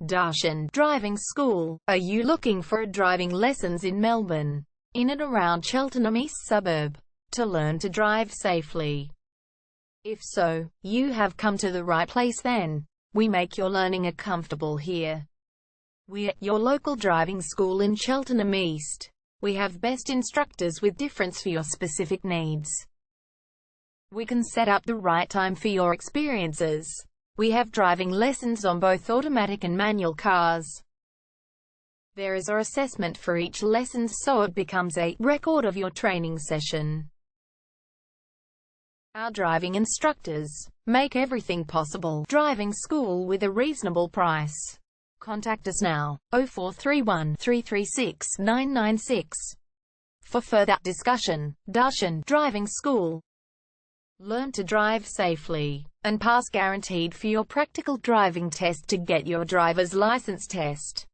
Darshan Driving School. Are you looking for driving lessons in Melbourne, in and around Cheltenham East suburb, to learn to drive safely? If so, you have come to the right place then. We make your learning comfortable here. We're your local driving school in Cheltenham East. We have best instructors with difference for your specific needs. We can set up the right time for your experiences. We have driving lessons on both automatic and manual cars. There is an assessment for each lesson, so it becomes a record of your training session. Our driving instructors make everything possible. Driving school with a reasonable price. Contact us now, 0431 336 996. For further discussion. Darshan Driving School. Learn to drive safely and pass guaranteed for your practical driving test to get your driver's license test.